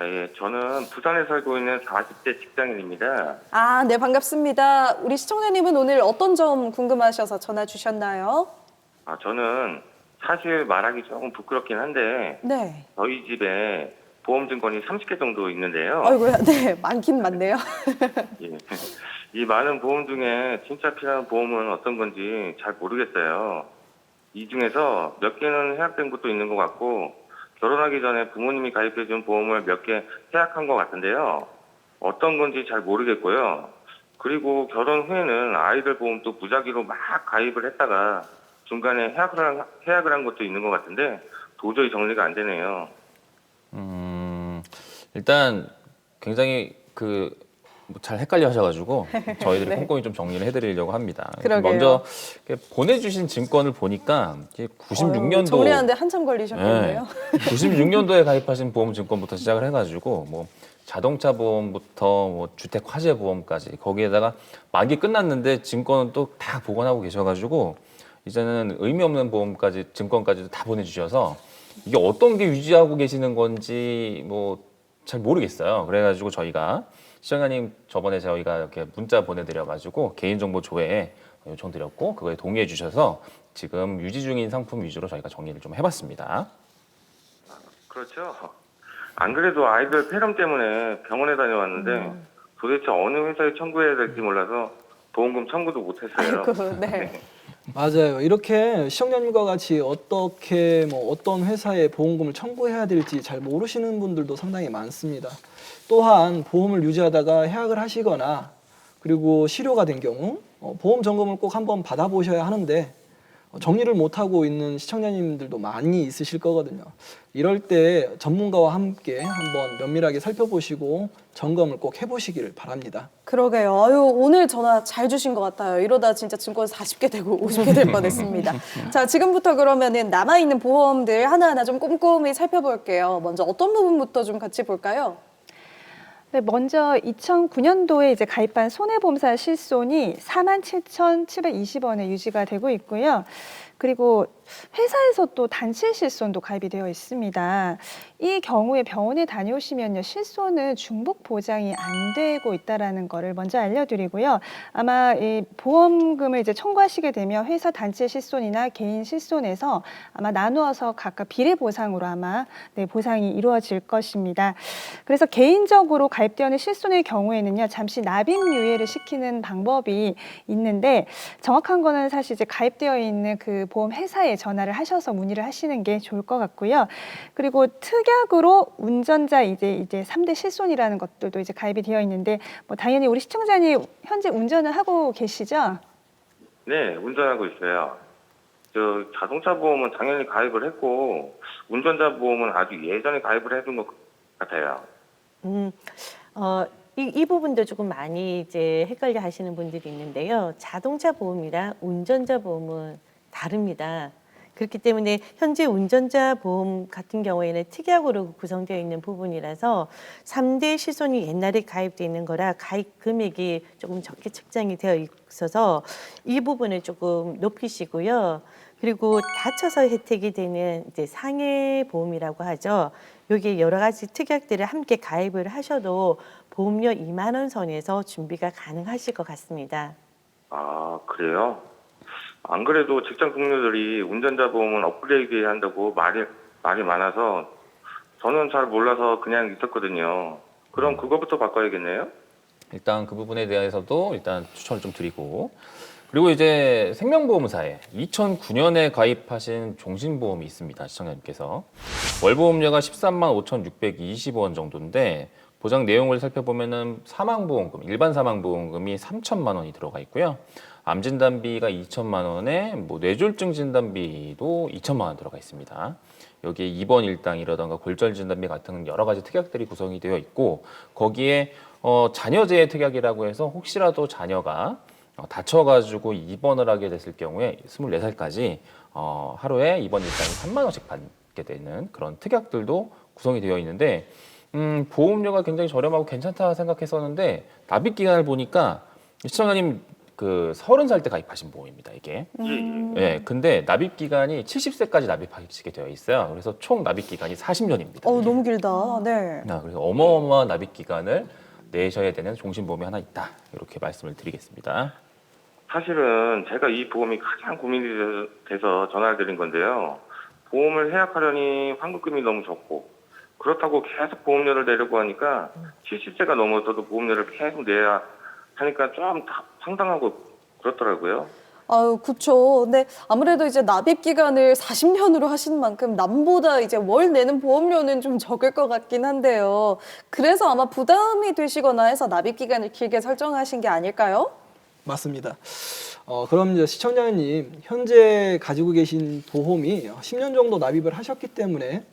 예, 저는 부산에 살고 있는 40대 직장인입니다. 네, 반갑습니다. 우리 시청자님은 오늘 어떤 점 궁금하셔서 전화 주셨나요? 저는 사실 말하기 조금 부끄럽긴 한데 네. 저희 집에 보험증권이 30개 정도 있는데요. 아이고야, 네, 많긴 많네요. 예, 이 많은 보험 중에 진짜 필요한 보험은 어떤 건지 잘 모르겠어요. 이 중에서 몇 개는 해약된 것도 있는 것 같고 결혼하기 전에 부모님이 가입해준 보험을 몇 개 해약한 것 같은데요. 어떤 건지 잘 모르겠고요. 그리고 결혼 후에는 아이들 보험도 무작위로 막 가입을 했다가 중간에 해약을 한 것도 있는 것 같은데 도저히 정리가 안 되네요. 일단 굉장히 잘 헷갈려 하셔가지고 저희들이 네. 꼼꼼히 좀 정리를 해드리려고 합니다. 그러게요. 먼저 보내주신 증권을 보니까 96년도 정리하는데 한참 걸리셨겠네요. 96년도에 가입하신 보험 증권부터 시작을 해가지고 뭐 자동차 보험부터 뭐 주택 화재 보험까지 거기에다가 만기 끝났는데 증권은 또 다 보관하고 계셔가지고 이제는 의미 없는 보험까지 증권까지도 다 보내주셔서 이게 어떤 게 유지하고 계시는 건지 뭐 잘 모르겠어요. 그래가지고 저희가 시청자님 저번에 저희가 이렇게 문자 보내드려가지고 개인정보 조회 요청드렸고 그거에 동의해 주셔서 지금 유지 중인 상품 위주로 저희가 정리를 좀 해봤습니다. 그렇죠. 안 그래도 아이들 폐렴 때문에 병원에 다녀왔는데 도대체 어느 회사에 청구해야 될지 몰라서 보험금 청구도 못했어요. 아이고, 네. 맞아요. 이렇게 시청자님과 같이 어떻게 어떤 회사에 보험금을 청구해야 될지 잘 모르시는 분들도 상당히 많습니다. 또한 보험을 유지하다가 해약을 하시거나 그리고 실효가 된 경우 보험 점검을 꼭 한번 받아보셔야 하는데 정리를 못하고 있는 시청자님들도 많이 있으실 거거든요. 이럴 때 전문가와 함께 한번 면밀하게 살펴보시고 점검을 꼭 해보시기를 바랍니다. 그러게요. 아유, 오늘 전화 잘 주신 것 같아요. 이러다 진짜 증권 40개 되고 50개 될 뻔했습니다. 자, 지금부터 그러면은 남아있는 보험들 하나하나 좀 꼼꼼히 살펴볼게요. 먼저 어떤 부분부터 좀 같이 볼까요? 네, 먼저 2009년도에 이제 가입한 손해보험사 실손이 47,720원에 유지가 되고 있고요. 그리고 회사에서 또 단체 실손도 가입이 되어 있습니다. 이 경우에 병원에 다녀오시면요, 실손은 중복 보장이 안 되고 있다라는 거를 먼저 알려드리고요. 아마 이 보험금을 이제 청구하시게 되면 회사 단체 실손이나 개인 실손에서 아마 나누어서 각각 비례 보상으로 아마 보상이 이루어질 것입니다. 그래서 개인적으로 가입되어 있는 실손의 경우에는요, 잠시 납입 유예를 시키는 방법이 있는데 정확한 거는 사실 이제 가입되어 있는 그 보험 회사에 전화를 하셔서 문의를 하시는 게 좋을 것 같고요. 그리고 특약으로 운전자 이제 3대 실손이라는 것들도 이제 가입이 되어 있는데 당연히 우리 시청자님 현재 운전을 하고 계시죠? 네, 운전하고 있어요. 저 자동차 보험은 당연히 가입을 했고 운전자 보험은 아주 예전에 가입을 해둔 것 같아요. 이 부분도 조금 많이 이제 헷갈려 하시는 분들이 있는데요. 자동차 보험이랑 운전자 보험은 다릅니다. 그렇기 때문에 현재 운전자 보험 같은 경우에는 특약으로 구성되어 있는 부분이라서 3대 실손이 옛날에 가입되어 있는 거라 가입 금액이 조금 적게 책정이 되어 있어서 이 부분을 조금 높이시고요. 그리고 다쳐서 혜택이 되는 이제 상해 보험이라고 하죠. 여기에 여러 가지 특약들을 함께 가입을 하셔도 보험료 2만 원 선에서 준비가 가능하실 것 같습니다. 아, 그래요? 안 그래도 직장 동료들이 운전자 보험은 업그레이드 한다고 말이 많아서 저는 잘 몰라서 그냥 있었거든요. 그럼 그거부터 바꿔야겠네요? 일단 그 부분에 대해서도 일단 추천을 좀 드리고, 그리고 이제 생명보험사에 2009년에 가입하신 종신보험이 있습니다. 시청자님께서 월보험료가 13만 5,620원 정도인데 보장 내용을 살펴보면은 사망보험금, 일반 사망보험금이 3천만 원이 들어가 있고요. 암 진단비가 2천만 원에 뇌졸중 진단비도 2천만 원 들어가 있습니다. 여기에 입원 일당이라던가 골절 진단비 같은 여러 가지 특약들이 구성이 되어 있고, 거기에 자녀재해 특약이라고 해서 혹시라도 자녀가 다쳐가지고 입원을 하게 됐을 경우에 24살까지 하루에 입원 일당이 3만 원씩 받게 되는 그런 특약들도 구성이 되어 있는데, 보험료가 굉장히 저렴하고 괜찮다 생각했었는데 납입 기간을 보니까 시청자님 그 30살 때 가입하신 보험입니다, 이게. 예, 근데 납입 기간이 70세까지 납입하시게 되어 있어요. 그래서 총 납입 기간이 40년입니다. 너무 길다. 네. 그래서 어마어마한 납입 기간을 내셔야 되는 종신보험이 하나 있다. 이렇게 말씀을 드리겠습니다. 사실은 제가 이 보험이 가장 고민이 돼서 전화를 드린 건데요. 보험을 해약하려니 환급금이 너무 적고 그렇다고 계속 보험료를 내려고 하니까 70세가 넘어서도 보험료를 계속 내야 하니까 좀 황당하고 그렇더라고요. 아유, 그쵸. 근데 아무래도 이제 납입 기간을 40년으로 하신 만큼 남보다 이제 월 내는 보험료는 좀 적을 것 같긴 한데요. 그래서 아마 부담이 되시거나 해서 납입 기간을 길게 설정하신 게 아닐까요? 맞습니다. 그럼 이제 시청자님 현재 가지고 계신 보험이 10년 정도 납입을 하셨기 때문에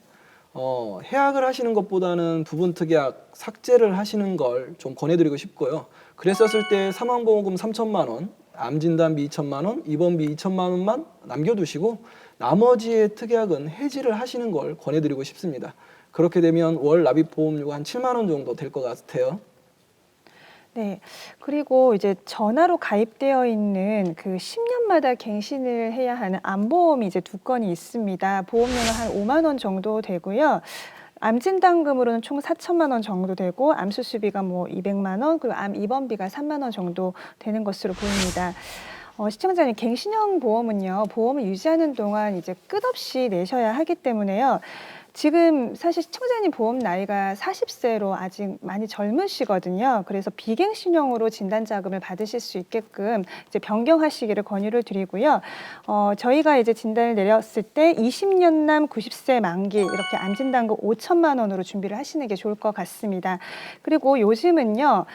해약을 하시는 것보다는 부분 특약 삭제를 하시는 걸 좀 권해드리고 싶고요. 그랬었을 때 사망보험금 3천만 원, 암진단비 2천만 원, 입원비 2천만 원만 남겨두시고 나머지의 특약은 해지를 하시는 걸 권해드리고 싶습니다. 그렇게 되면 월 납입 보험료가 한 7만 원 정도 될 것 같아요. 네. 그리고 이제 전화로 가입되어 있는 그 10년마다 갱신을 해야 하는 암보험이 이제 2건이 있습니다. 보험료는 한 5만 원 정도 되고요. 암진단금으로는 총 4천만 원 정도 되고 암수술비가 200만 원, 그리고 암 입원비가 3만 원 정도 되는 것으로 보입니다. 시청자님, 갱신형 보험은요, 보험을 유지하는 동안 이제 끝없이 내셔야 하기 때문에요. 지금 사실 시청자님 보험 나이가 40세로 아직 많이 젊으시거든요. 그래서 비갱신형으로 진단자금을 받으실 수 있게끔 이제 변경하시기를 권유를 드리고요. 저희가 이제 진단을 내렸을 때 20년남 90세 만기 이렇게 암진단금 5천만 원으로 준비를 하시는 게 좋을 것 같습니다. 그리고 요즘은요,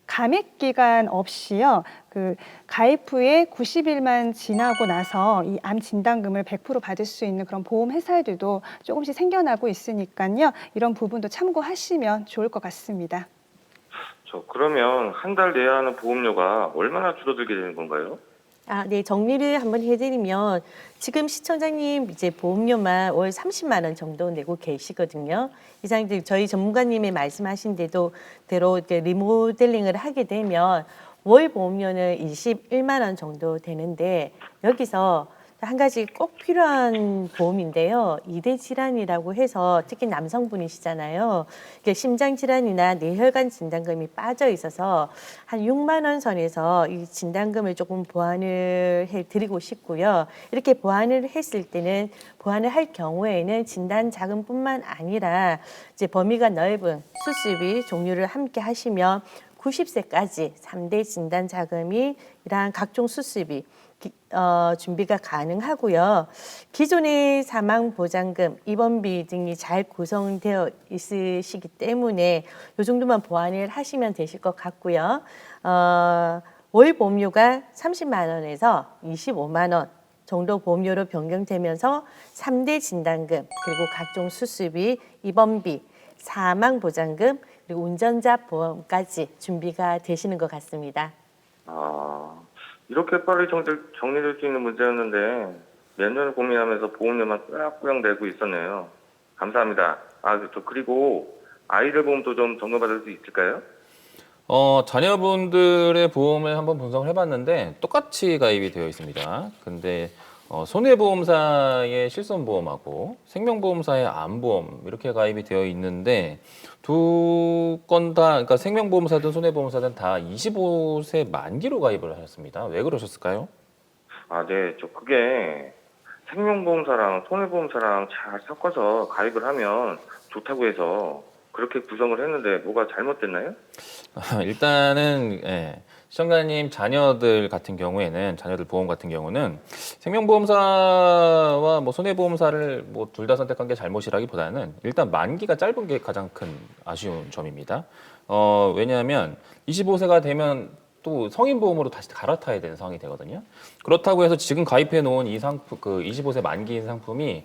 감액 기간 없이요. 가입 후에 90일만 지나고 나서 이 암 진단금을 100% 받을 수 있는 그런 보험 회사들도 조금씩 생겨나고 있으니까요. 이런 부분도 참고하시면 좋을 것 같습니다. 그러면 한 달 내야 하는 보험료가 얼마나 줄어들게 되는 건가요? 네, 정리를 한번 해드리면 지금 시청자님 이제 보험료만 월 30만 원 정도 내고 계시거든요. 이상 저희 전문가님이 말씀하신 대로 이제 리모델링을 하게 되면 월 보험료는 21만 원 정도 되는데 여기서 한 가지 꼭 필요한 보험인데요. 이대 질환이라고 해서 특히 남성분이시잖아요. 심장 질환이나 뇌혈관 진단금이 빠져 있어서 한 6만 원 선에서 이 진단금을 조금 보완을 해드리고 싶고요. 이렇게 보완을 했을 때는 보완을 할 경우에는 진단 자금뿐만 아니라 이제 범위가 넓은 수술비 종류를 함께 하시면 90세까지 3대 진단 자금이 이러한 각종 수술비 준비가 가능하고요. 기존의 사망보장금, 입원비 등이 잘 구성되어 있으시기 때문에 이 정도만 보완을 하시면 되실 것 같고요. 월 보험료가 30만 원에서 25만 원 정도 보험료로 변경되면서 3대 진단금, 그리고 각종 수술비, 입원비, 사망보장금, 그리고 운전자 보험까지 준비가 되시는 것 같습니다. 이렇게 빨리 정리될 수 있는 문제였는데 몇 년을 고민하면서 보험료만 꾸역꾸역 내고 있었네요. 감사합니다. 그리고 아이들 보험도 좀 점검받을 수 있을까요? 자녀분들의 보험을 한번 분석을 해봤는데 똑같이 가입이 되어 있습니다. 근데 손해보험사의 실손보험하고 생명보험사의 암보험 이렇게 가입이 되어 있는데 두 건 다, 그러니까 생명보험사든 손해보험사든 다 25세 만기로 가입을 하셨습니다. 왜 그러셨을까요? 네. 그게 생명보험사랑 손해보험사랑 잘 섞어서 가입을 하면 좋다고 해서 그렇게 구성을 했는데 뭐가 잘못됐나요? 일단은 시청자님 자녀들 같은 경우에는 자녀들 보험 같은 경우는 생명보험사와 손해보험사를 둘 다 선택한 게 잘못이라기보다는 일단 만기가 짧은 게 가장 큰 아쉬운 점입니다. 왜냐하면 25세가 되면 또 성인보험으로 다시 갈아타야 되는 상황이 되거든요. 그렇다고 해서 지금 가입해 놓은 이 상품, 25세 만기인 상품이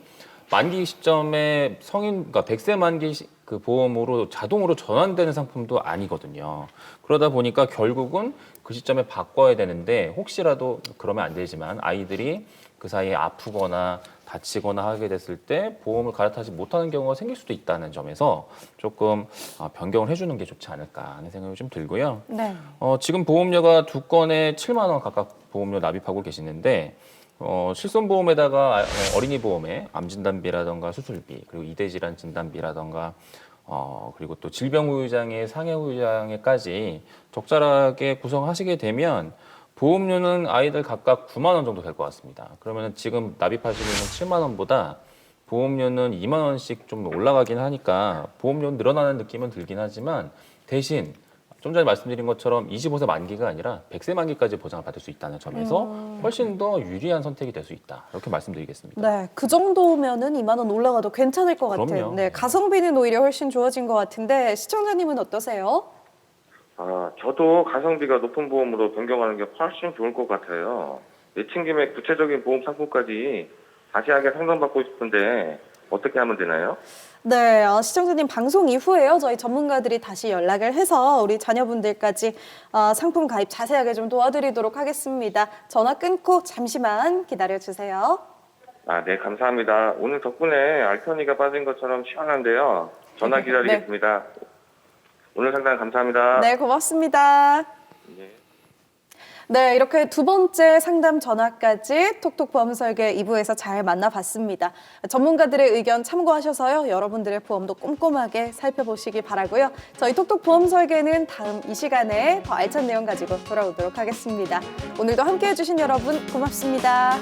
만기 시점에 그러니까 100세 만기 보험으로 자동으로 전환되는 상품도 아니거든요. 그러다 보니까 결국은 그 시점에 바꿔야 되는데 혹시라도 그러면 안 되지만 아이들이 그 사이에 아프거나 다치거나 하게 됐을 때 보험을 갈아타지 못하는 경우가 생길 수도 있다는 점에서 조금 변경을 해주는 게 좋지 않을까 하는 생각이 좀 들고요. 네. 지금 보험료가 두 건에 7만 원 각각 보험료 납입하고 계시는데 실손보험에다가 어린이 보험에 암진단비라던가 수술비, 그리고 이대질환 진단비라던가 그리고 또 질병후유장애, 상해후유장애까지 적절하게 구성하시게 되면 보험료는 아이들 각각 9만 원 정도 될 것 같습니다. 그러면 지금 납입하시고 있는 7만 원보다 보험료는 2만 원씩 좀 올라가긴 하니까 보험료는 늘어나는 느낌은 들긴 하지만 대신 좀 전에 말씀드린 것처럼 25세 만기가 아니라 100세 만기까지 보장을 받을 수 있다는 점에서 훨씬 더 유리한 선택이 될 수 있다. 이렇게 말씀드리겠습니다. 네, 그 정도면은 2만 원 올라가도 괜찮을 것 같아요. 그럼요. 네, 가성비는 오히려 훨씬 좋아진 것 같은데 시청자님은 어떠세요? 저도 가성비가 높은 보험으로 변경하는 게 훨씬 좋을 것 같아요. 내친 김에 구체적인 보험 상품까지 자세하게 상담받고 싶은데 어떻게 하면 되나요? 네, 시청자님 방송 이후에요. 저희 전문가들이 다시 연락을 해서 우리 자녀분들까지 상품 가입 자세하게 좀 도와드리도록 하겠습니다. 전화 끊고 잠시만 기다려주세요. 네, 감사합니다. 오늘 덕분에 알편이가 빠진 것처럼 시원한데요. 전화 기다리겠습니다. 오늘 상담 감사합니다. 네, 고맙습니다. 네, 이렇게 두 번째 상담 전화까지 톡톡 보험 설계 2부에서 잘 만나봤습니다. 전문가들의 의견 참고하셔서요. 여러분들의 보험도 꼼꼼하게 살펴보시기 바라고요. 저희 톡톡 보험 설계는 다음 이 시간에 더 알찬 내용 가지고 돌아오도록 하겠습니다. 오늘도 함께해 주신 여러분 고맙습니다.